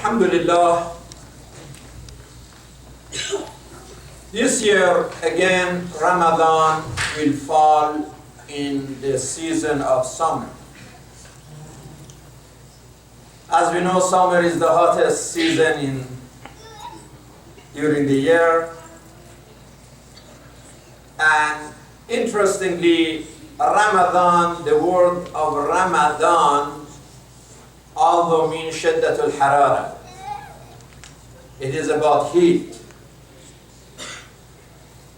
Alhamdulillah, this year again Ramadan will fall in the season of summer. As we know, summer is the hottest season during the year. And interestingly, Ramadan, the word of Ramadan, although means shiddatul harara, it is about heat.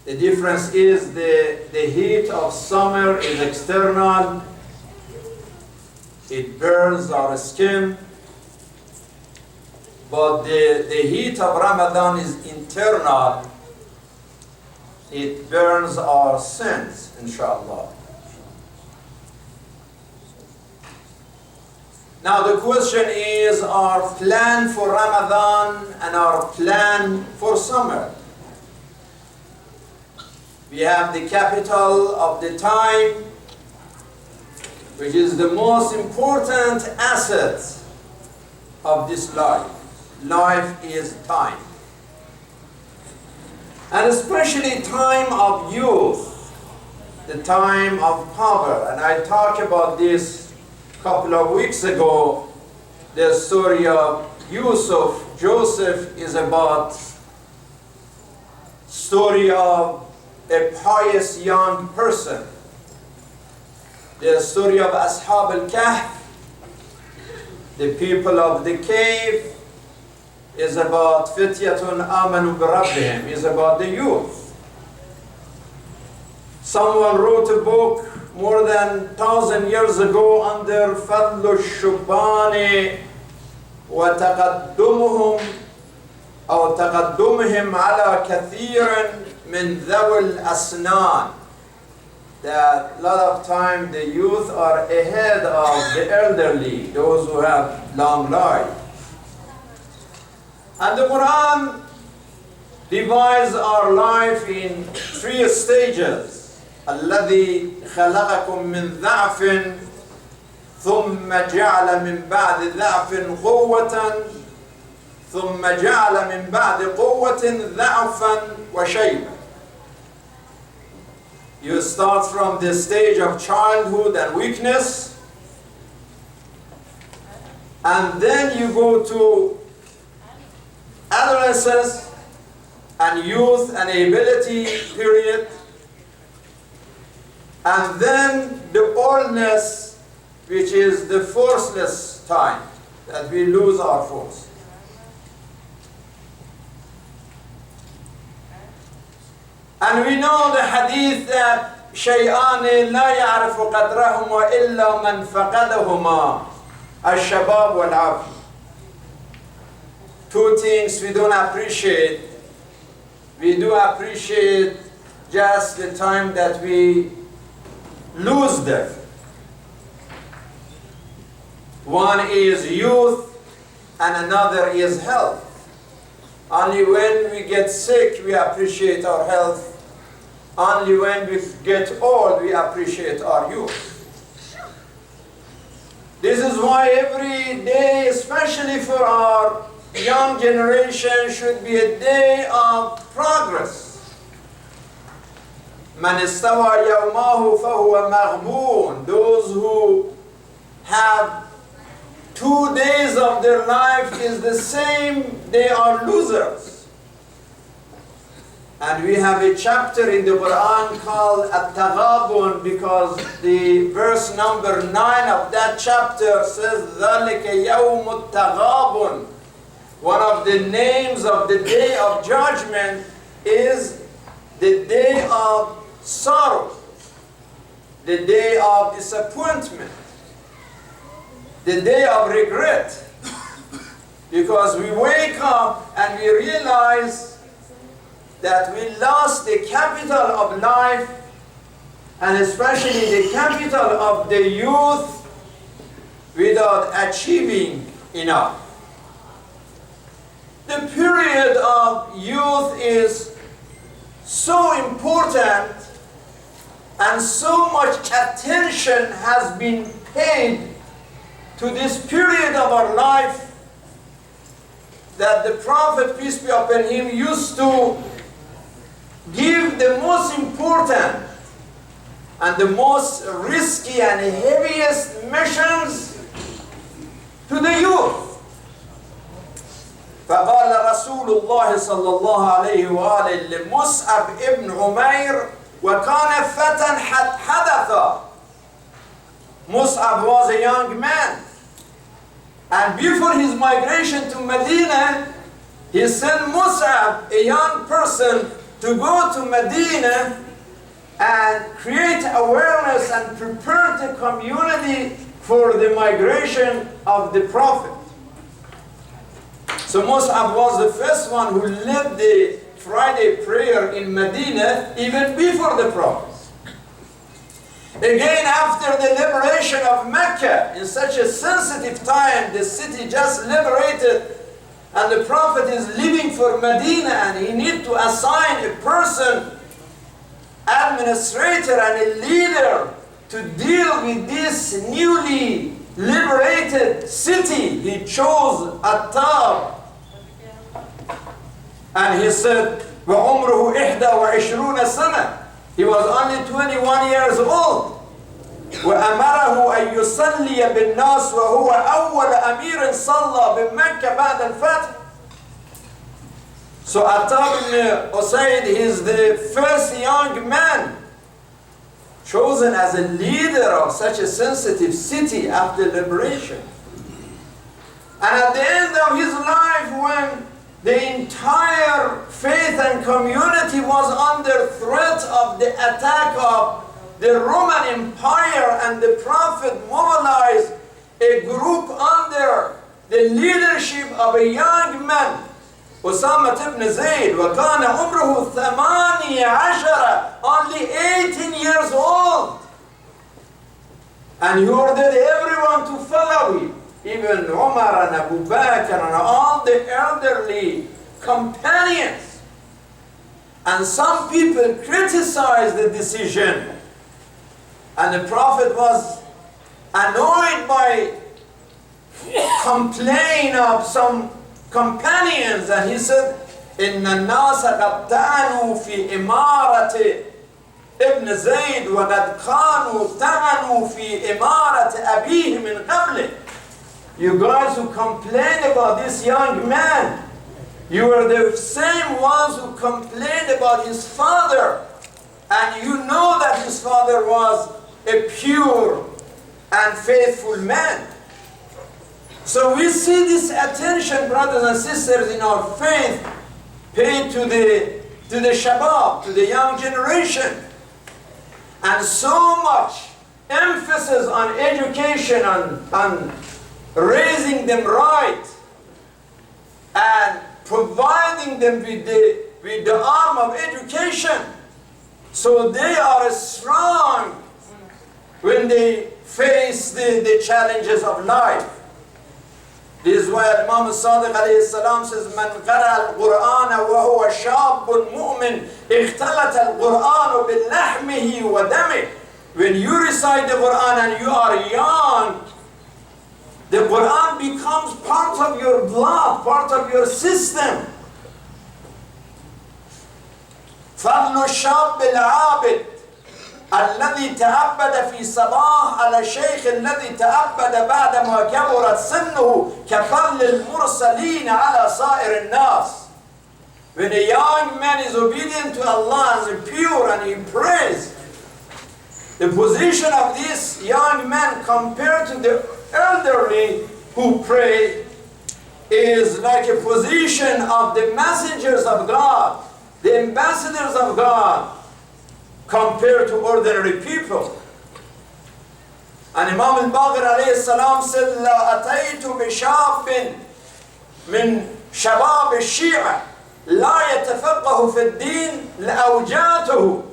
The difference is the heat of summer is external, it burns our skin, but the heat of Ramadan is internal, it burns our sins, inshallah. Now the question is our plan for Ramadan and our plan for summer. We have the capital of the time, which is the most important asset of this life. Life is time. And especially time of youth, the time of power. And I talked about this a couple of weeks ago. The story of Joseph is about story of a pious young person. The story of Ashab al-Kahf, the people of the cave, is about fityatun amanu birabbihim, is about the youth. Someone wrote a book more than 1,000 years ago under fadlu shubani wa taqaddumuhum aw taqaddumihim ala kathiran min dhawil asnan, that a lot of time the youth are ahead of the elderly, those who have long life. And the Quran divides our life in 3 stages. الذي خلقكم من ضعف ثم جعل من بعد ضعف قوة ثم جعل من بعد قوة ضعفا وشيبا. You start from the stage of childhood and weakness, and then you go to adolescence and youth and ability period, and then the oldness, which is the forceless time, that we lose our force. And we know the hadith that شيئان لا يعرف قدرهما إلا من فقدهما الشباب والعافية. 2 things we don't appreciate. We do appreciate just the time that we lose them. One is youth and another is health. Only when we get sick we appreciate our health. Only when we get old we appreciate our youth. This is why every day, especially for our young generation, should be a day of progress. من استوى يومه فهو مغبون. Those who have 2 days of their life is the same, they are losers. And we have a chapter in the Quran called At-Taghabun, because the verse number 9 of that chapter says ذَلِكَ يَوْمُ التَّغَابُن. One of the names of the day of judgment is the day of sorrow, the day of disappointment, the day of regret. Because we wake up and we realize that we lost the capital of life, and especially the capital of the youth, without achieving enough. The period of youth is so important, and so much attention has been paid to this period of our life that the Prophet, peace be upon him, used to give the most important and the most risky and heaviest missions to the youth. فقال رسول الله صلى الله عليه وآله لمصعب ابن عمير وكان فتى حدث. Mus'ab was a young man, and before his migration to Medina, he sent Mus'ab, a young person, to go to Medina and create awareness and prepare the community for the migration of the Prophet. So Mus'ab was the first one who led the Friday prayer in Medina even before the Prophet. Again, after the liberation of Mecca, in such a sensitive time, the city just liberated, and the Prophet is leaving for Medina, and he needs to assign a person, administrator and a leader to deal with this newly liberated city. He chose Attab, and he said, وَعُمْرُهُ إِحْدَى وَعِشْرُونَ سَنَةً. He was only 21 years old. وأمره أن يصلي بالناس وهو أول أمير صلى بمكة بعد الفتح. So Attab ibn Usayd is the first young man chosen as a leader of such a sensitive city after liberation. And at the end of his life, when the entire faith and community was under threat of the attack of the Roman Empire, and the Prophet mobilized a group under the leadership of a young man, Usama ibn Zayd, وَكَانَ عُمْرُهُ 18, only 18 years old. And he ordered everyone to follow him, even Umar and Abu Bakr and all the elderly companions. And some people criticized the decision. And the Prophet was annoyed by complaint of some companions, and he said, إِنَّ النَّاسَ قَدْ تَعَنُوا فِي إِمَارَةِ ابن زيد وَقَدْ كَانُوا تَعَنُوا فِي إِمَارَةِ أَبِيهِ مِنْ قَبْلِهِ. You guys who complain about this young man, you are the same ones who complained about his father, and you know that his father was a pure and faithful man. So we see this attention, brothers and sisters, in our faith paid to the shabab, to the young generation. And so much emphasis on education, on raising them right, and providing them with the arm of education, so they are strong when they face the challenges of life. This is why Imam Sadiq alayhi salam says, مَنْ قَرَأَ الْقُرْآنَ وَهُوَ شَابٌ مُؤْمِنٌ اِخْتَلَتَ الْقُرْآنُ بِاللَّحْمِهِ وَدَمِهِ. When you recite the Quran and you are young, the Quran becomes part of your blood, part of your system. فَضْلُ الشَّابِّ الْعَابِدِ الذي تعبد في صباح على الشيخ الذي تعبد بعدما كبرت سنه كفضل المرسلين على سائر الناس. When a young man is obedient to Allah and is pure and he prays, the position of this young man compared to the elderly who pray is like a position of the messengers of God, the ambassadors of God, compared to ordinary people. And Imam al-Baqir alayhi salam said, لَا أَتَيْتُ بِشَابٍ مِنْ شَبَابِ الشِّيعَةِ لَا يَتَفَقَّهُ فِي الدِّينِ لَأَوْجَاتُهُ.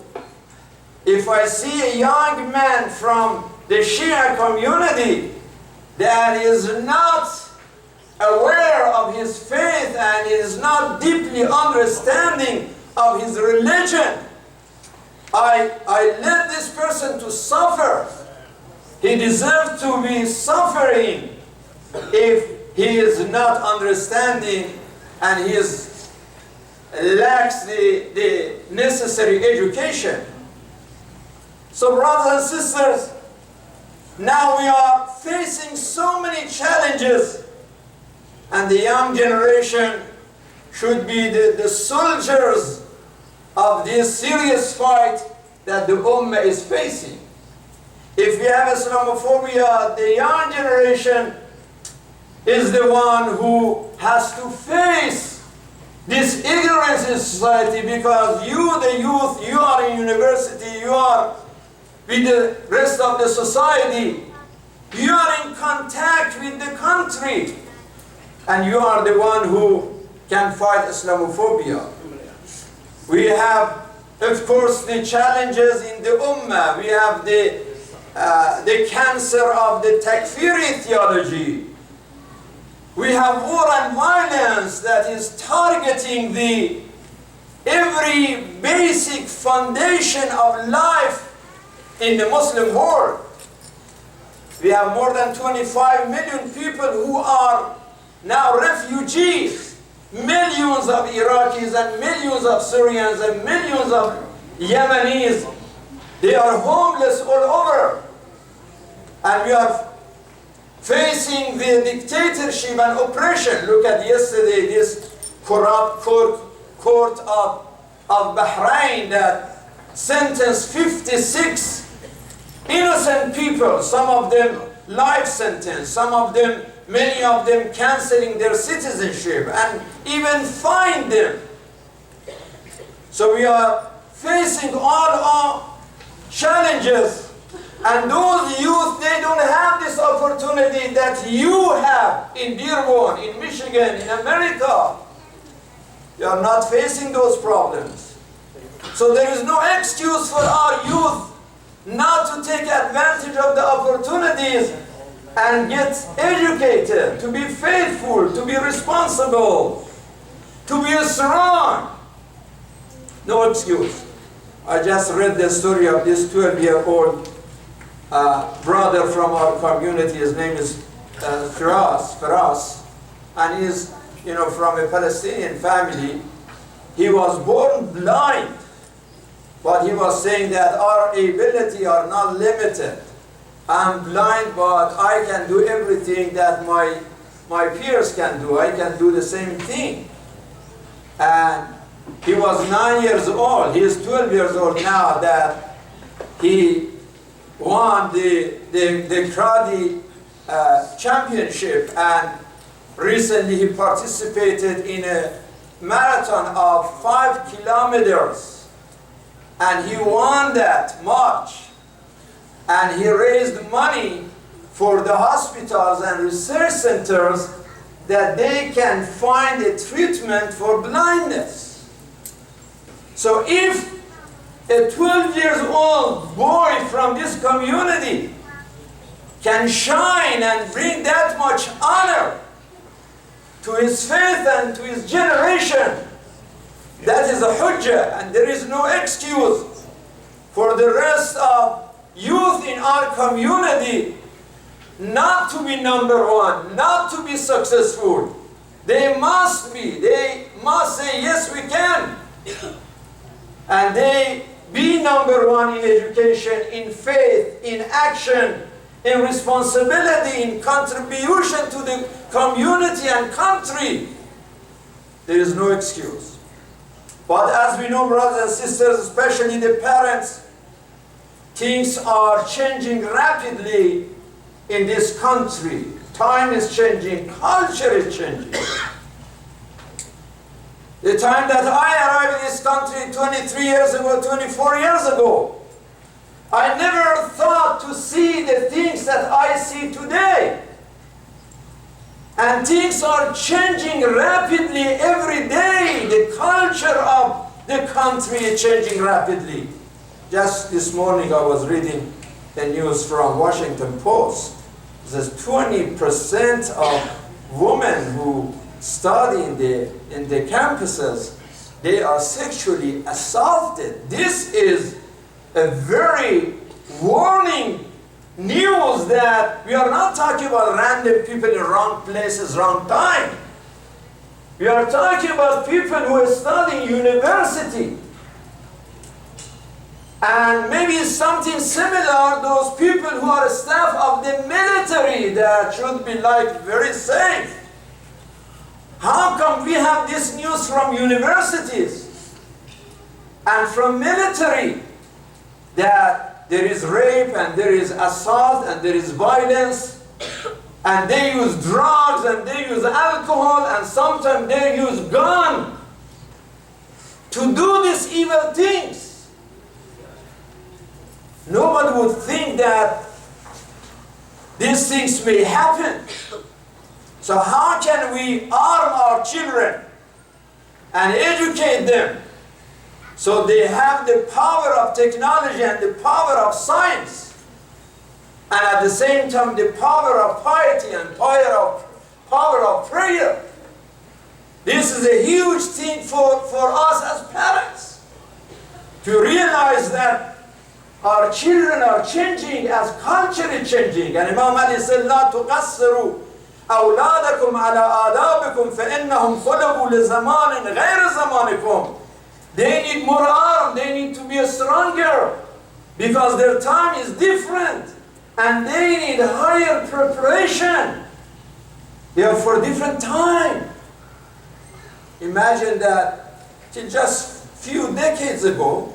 If I see a young man from the Shia community that is not aware of his faith and is not deeply understanding of his religion, I led this person to suffer. He deserves to be suffering if he is not understanding and he lacks the necessary education. So brothers and sisters, now we are facing so many challenges, and the young generation should be the soldiers of this serious fight that the Ummah is facing. If we have Islamophobia, the young generation is the one who has to face this ignorance in society, because you, the youth, you are in university, you are with the rest of the society, you are in contact with the country, and you are the one who can fight Islamophobia. We have, of course, the challenges in the Ummah. We have the cancer of the Takfiri theology. We have war and violence that is targeting every basic foundation of life in the Muslim world. We have more than 25 million people who are now refugees. Millions of Iraqis and millions of Syrians and millions of Yemenis. They are homeless all over. And we are facing the dictatorship and oppression. Look at yesterday, this corrupt court of Bahrain that sentenced 56 innocent people, some of them life sentence, some of them, many of them canceling their citizenship, and even fined them. So we are facing all our challenges, and those youth, they don't have this opportunity that you have in Dearborn, in Michigan, in America. You are not facing those problems. So there is no excuse for our youth not to take advantage of the opportunities and get educated, to be faithful, to be responsible, to be strong. No excuse. I just read the story of this 12-year-old brother from our community. His name is Firas, and he's from a Palestinian family. He was born blind, but he was saying that our ability are not limited. I'm blind, but I can do everything that my peers can do. I can do the same thing. And he was 9 years old. He is 12 years old now, that he won the karate championship, and recently he participated in a marathon of 5 kilometers, and he won that march, and he raised money for the hospitals and research centers that they can find a treatment for blindness. So if a 12-year-old boy from this community can shine and bring that much honor to his faith and to his generation, that is a hujjah, and there is no excuse for the rest of youth in our community not to be number one, not to be successful. They must be. They must say, yes, we can. And they be number one in education, in faith, in action, in responsibility, in contribution to the community and country. There is no excuse. But as we know, brothers and sisters, especially the parents, things are changing rapidly in this country. Time is changing, culture is changing. The time that I arrived in this country 23 years ago, 24 years ago, I never thought to see the things that I see today. And things are changing rapidly every day. The culture of the country is changing rapidly. Just this morning I was reading the news from Washington Post. It says 20% of women who study in the campuses, they are sexually assaulted. This is a very warning news, that we are not talking about random people in wrong places, wrong time. We are talking about people who study in university. And maybe something similar, those people who are staff of the military that should be like very safe. How come we have this news from universities and from military that there is rape and there is assault and there is violence and they use drugs and they use alcohol and sometimes they use gun to do these evil things? Nobody would think that these things may happen. So how can we arm our children and educate them so they have the power of technology and the power of science and at the same time the power of piety and power of prayer? This is a huge thing for us as parents to realize that our children are changing as culture is changing. And Imam Elahi said, لا تقصروا أولادكم على آدابكم فإنهم خلقوا لزمان غير زمانكم. They need more arm, they need to be stronger because their time is different and they need higher preparation. They are for different time. Imagine that till just few decades ago,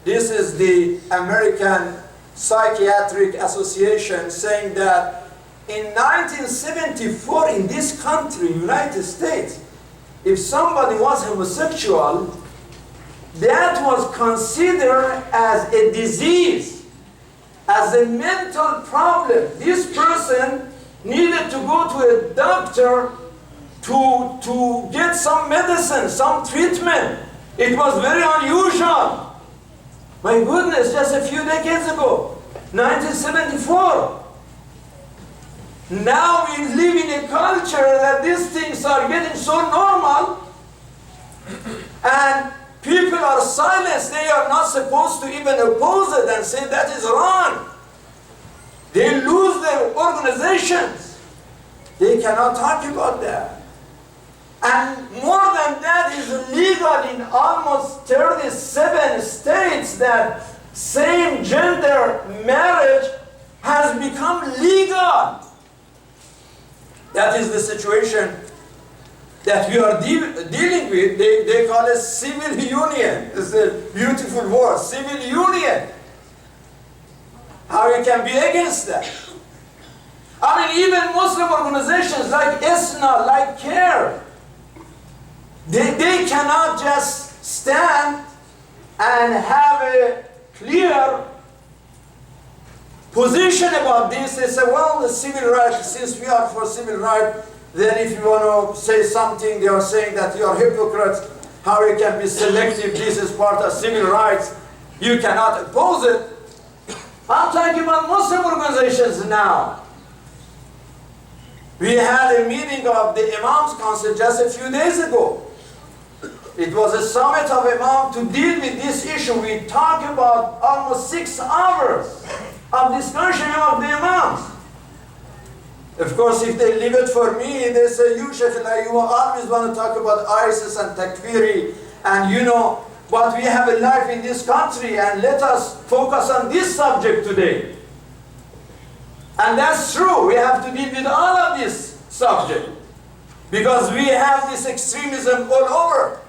this is the American Psychiatric Association saying that in 1974 in this country, United States, if somebody was homosexual, that was considered as a disease, as a mental problem. This person needed to go to a doctor to get some medicine, some treatment. It was very unusual. My goodness, just a few decades ago, 1974. Now we live in a culture that these things are getting so normal and people are silenced. They are not supposed to even oppose it and say that is wrong. They lose their organizations. They cannot talk about that. And more than that is legal in almost 37 states that same gender marriage has become legal. That is the situation that we are dealing with. They call it civil union. It's a beautiful word, civil union. How you can be against that? I mean, even Muslim organizations like ISNA, like CARE, they cannot just stand and have a clear position about this. They say, well, the civil rights, since we are for civil rights, then if you want to say something, they are saying that you are hypocrites. How you can be selective? This is part of civil rights. You cannot oppose it. I'm talking about Muslim organizations now. We had a meeting of the Imams Council just a few days ago. It was a summit of Imams to deal with this issue. We talked about almost 6 hours of discussion of the Imams. Of course, if they leave it for me, they say, you Sheikh Elahi, you always want to talk about ISIS and Takfiri, and you know, but we have a life in this country, and let us focus on this subject today. And that's true. We have to deal with all of this subject because we have this extremism all over.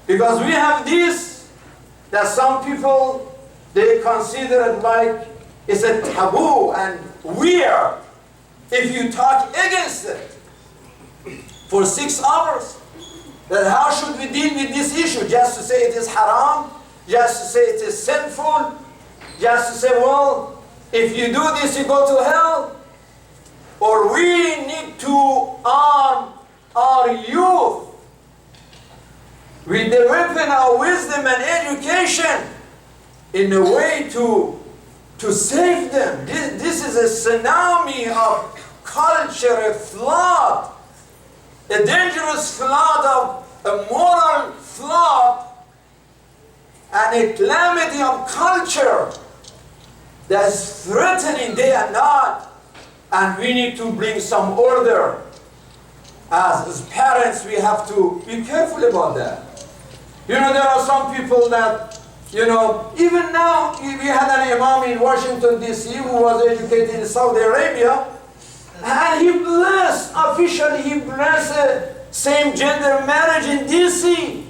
Because we have this that some people, they consider it like it's a taboo and weird if you talk against it for 6 hours. Then how should we deal with this issue? Just to say it is haram? Just to say it is sinful? Just to say, well, if you do this, you go to hell? Or we need to arm our youth with the weapon of wisdom and education in a way to save them. This is a tsunami of culture, a flood, a dangerous flood of a moral flood and a calamity of culture that's threatening day and night, and we need to bring some order. as parents, we have to be careful about that. You know, there are some people that, you know, even now, we had an imam in Washington, D.C. who was educated in Saudi Arabia, and he blessed, officially, he blessed same-gender marriage in D.C.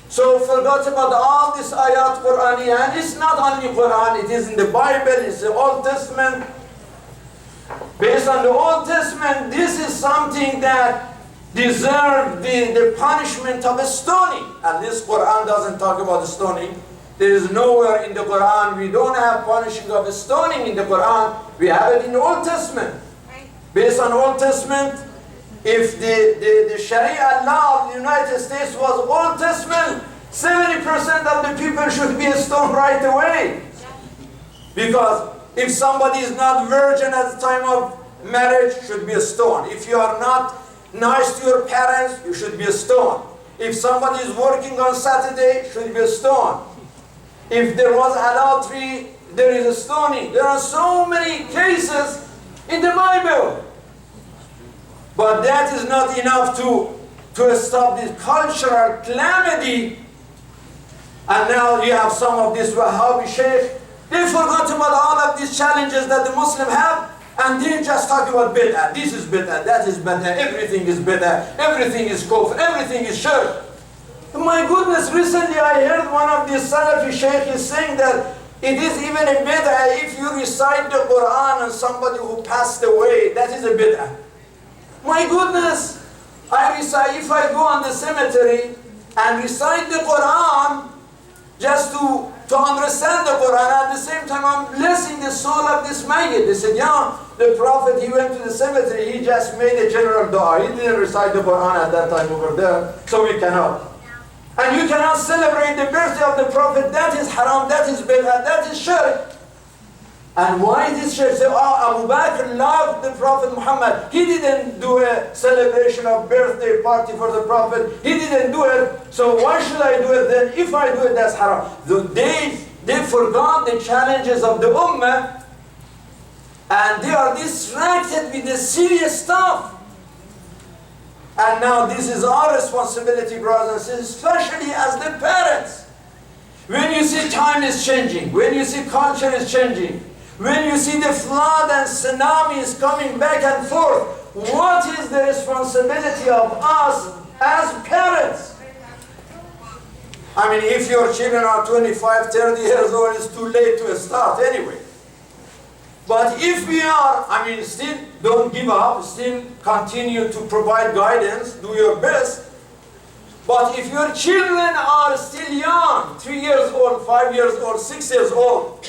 So forgot about all this ayat Qur'ani, and it's not only Qur'an, it is in the Bible, it's the Old Testament. Based on the Old Testament, this is something that deserves the punishment of a stoning. And this Quran doesn't talk about stoning. There is nowhere in the Quran, we don't have punishing of stoning in the Quran. We have it in the Old Testament. Based on Old Testament, if the Sharia law of the United States was Old Testament, 70% of the people should be stoned right away. Because if somebody is not virgin at the time of marriage, should be stoned. If you are not nice to your parents, you should be stoned. If somebody is working on Saturday, should be stoned. If there was adultery, there is a stoning. There are so many cases in the Bible. But that is not enough to stop this cultural calamity. And now you have some of this Wahhabi Sheikh. They forgot about all of these challenges that the Muslims have, and they just talk about bid'ah. This is bid'ah, that is bid'ah, everything is bid'ah, everything is kufr, everything is shirk. My goodness, recently I heard one of these Salafi Sheikh is saying that it is even a bid'ah if you recite the Quran on somebody who passed away, that is a bid'ah. My goodness, if I go on the cemetery and recite the Quran just to understand the Quran, at the same time I'm blessing the soul of this mayyit. They said, yeah, the Prophet, he went to the cemetery, he just made a general dua. He didn't recite the Quran at that time over there, so we cannot. And you cannot celebrate the birthday of the Prophet. That is haram, that is bid'ah, that is shirk. And why this shirk? Say, Abu Bakr loved the Prophet Muhammad. He didn't do a celebration of birthday party for the Prophet. He didn't do it. So why should I do it then? If I do it, that's haram. They forgot the challenges of the Ummah, and they are distracted with the serious stuff. And now this is our responsibility, brothers and sisters, especially as the parents. When you see time is changing, when you see culture is changing, when you see the flood and tsunami is coming back and forth, what is the responsibility of us as parents? I mean, if your children are 25, 30 years old, it's too late to start anyway. But if we are, still don't give up, still continue to provide guidance, do your best. But if your children are still young, 3 years old, 5 years old, 6 years old,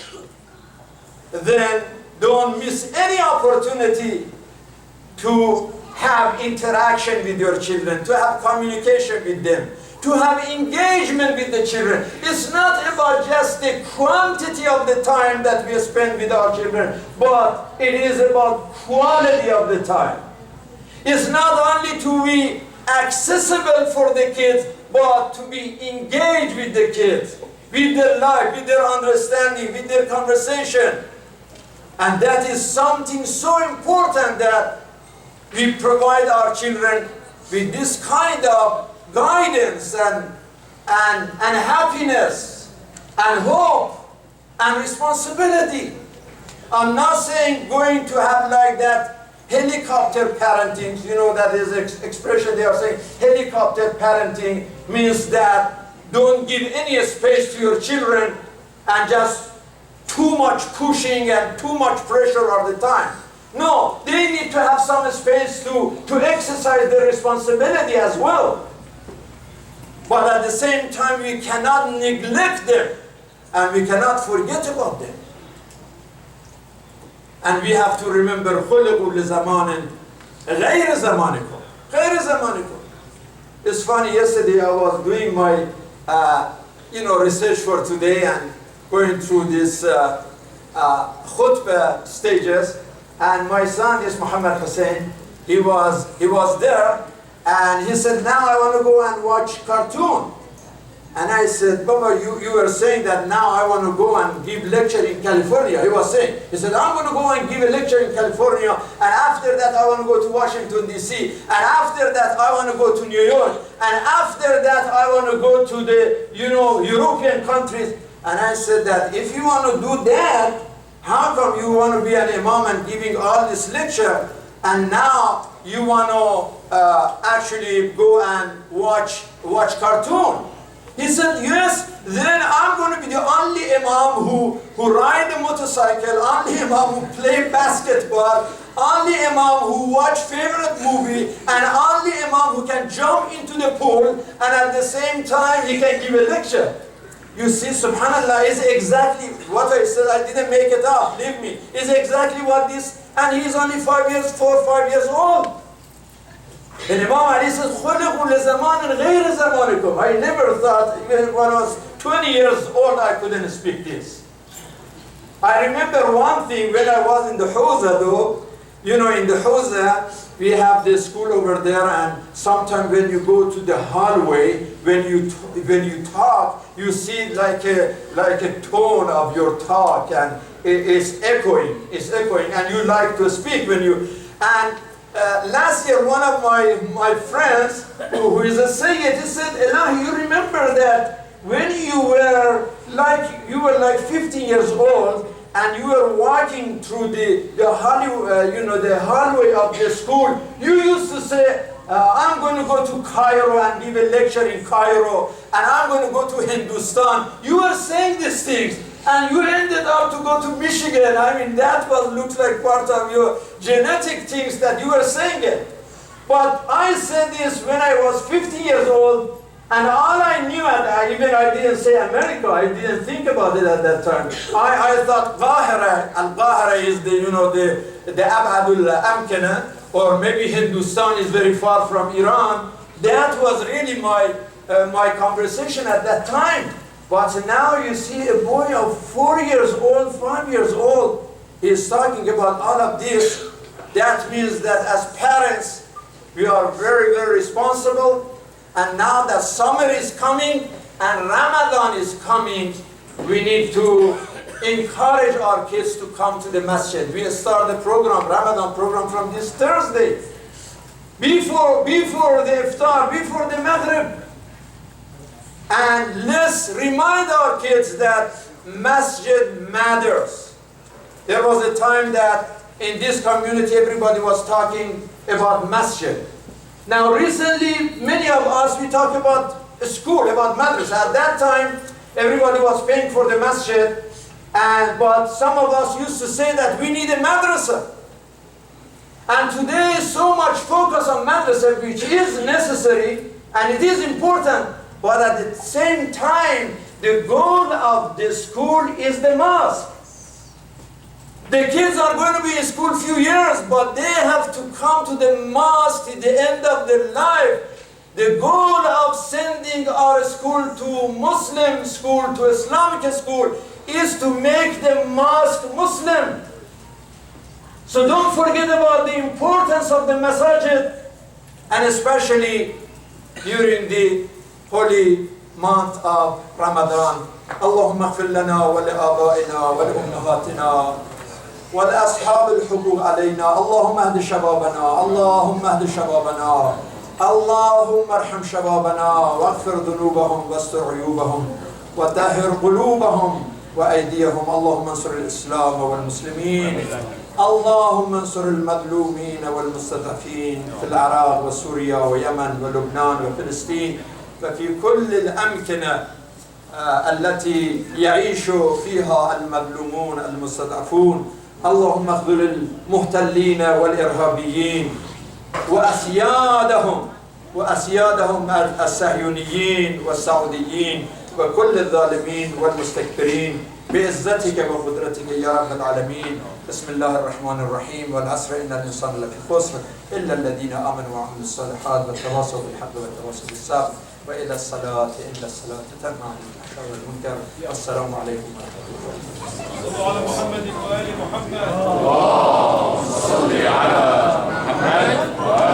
then don't miss any opportunity to have interaction with your children, to have communication with them, to have engagement with the children. It's not about just the quantity of the time that we spend with our children, but it is about quality of the time. It's not only to be accessible for the kids, but to be engaged with the kids, with their life, with their understanding, with their conversation. And that is something so important that we provide our children with this kind of guidance and happiness and hope and responsibility. I'm not saying going to have like that helicopter parenting, you know, that is expression they are saying. Helicopter parenting means that don't give any space to your children and just too much pushing and too much pressure all the time. No, they need to have some space to exercise their responsibility as well. But at the same time, we cannot neglect them and we cannot forget about them. And we have to remember خُلِقُوا لِزَمَانٍ غَيْرِ زَمَانِكُمْ غَيْرِ زَمَانِكُمْ. It's funny, yesterday I was doing my research for today and going through this khutbah stages, and my son is Muhammad Hussein. He was there, and he said, now I want to go and watch cartoon. And I said, Baba, you were saying that now I want to go and give lecture in California. He was saying, he said, I'm going to go and give a lecture in California, and after that I want to go to Washington, D.C., and after that I want to go to New York, and after that I want to go to the, European countries. And I said that if you want to do that, how come you want to be an imam and giving all this lecture, and now you want to actually go and watch cartoon? He said, yes, then I'm going to be the only imam who ride a motorcycle, only imam who play basketball, only imam who watch favorite movie, and only imam who can jump into the pool, and at the same time he can give a lecture. You see, subhanAllah, is exactly what I said. I didn't make it up, believe me. Is exactly what this, and he's only 4 or 5 years old. And Imam Ali says, خُلِقُوا لِزَمَانٍ غَيْرِ زَمَانِكُمْ. I never thought, even when I was 20 years old, I couldn't speak this. I remember one thing when I was in the Hawza though, in the Hawza, we have this school over there, and sometimes when you go to the hallway, when you talk, you see like a tone of your talk, and it's echoing, and you like to speak when you, and last year, one of my friends, who is a Sayyid, he said, Elahi, you remember that when you were like 15 years old, and you were walking through the hallway of the school, you used to say, I'm going to go to Cairo and give a lecture in Cairo, and I'm going to go to Hindustan. You were saying these things, and you ended up to go to Michigan. I mean, that looks like part of your genetic things that you were saying it. But I said this when I was 15 years old, and all I knew, and I didn't say America, I didn't think about it at that time. I thought Qahira, and Qahira is the Abadul Amkana, or maybe Hindustan is very far from Iran. That was really my conversation at that time. But now you see a boy of 4 years old, 5 years old, is talking about all of this. That means that as parents, we are very, very responsible. And now that summer is coming and Ramadan is coming, we need to encourage our kids to come to the masjid. We start the program, Ramadan program, from this Thursday. Before the iftar, before the maghrib. And let's remind our kids that masjid matters. There was a time that in this community everybody was talking about masjid. Now recently, many of us, we talk about school, about madrasa. At that time, everybody was paying for the masjid, but some of us used to say that we need a madrasa. And today, so much focus on madrasa, which is necessary, and it is important, but at the same time, the goal of the school is the mosque. The kids are going to be in school a few years, but they have to come to the mosque at the end of their life. The goal of sending our school to Muslim school, to Islamic school, is to make the mosque Muslim. So don't forget about the importance of the masajid, and especially during the holy month of Ramadan. Allahumma ighfir lana wa li abaina wa li ummahatina والأصحاب الحقوق علينا اللهم اهد شبابنا اللهم اهد شبابنا اللهم ارحم شبابنا واغفر ذنوبهم واستر عيوبهم وطهر قلوبهم وأيديهم اللهم انصر الإسلام والمسلمين اللهم انصر المظلومين والمستضعفين في العراق وسوريا ويمن ولبنان وفلسطين وفي كل الأمكنة التي يعيش فيها المظلومون المستضعفون اللهم اخذل المحتلين والإرهابيين وأسيادهم الصهيونيين والسعوديين وكل الظالمين والمستكبرين بعزتك وقدرتك يا رب العالمين. بسم الله الرحمن الرحيم والعصر إن الإنسان لفي خسر إلا الذين آمنوا وعملوا الصالحات وتواصوا بالحق وتواصوا بالصبر وإلى الصلاة إن الصلاة تنهى عن الفحشاء والمنكر والسلام عليكم ورحمة الله. صلوا على محمد وآل محمد. اللهم صل على محمد وآل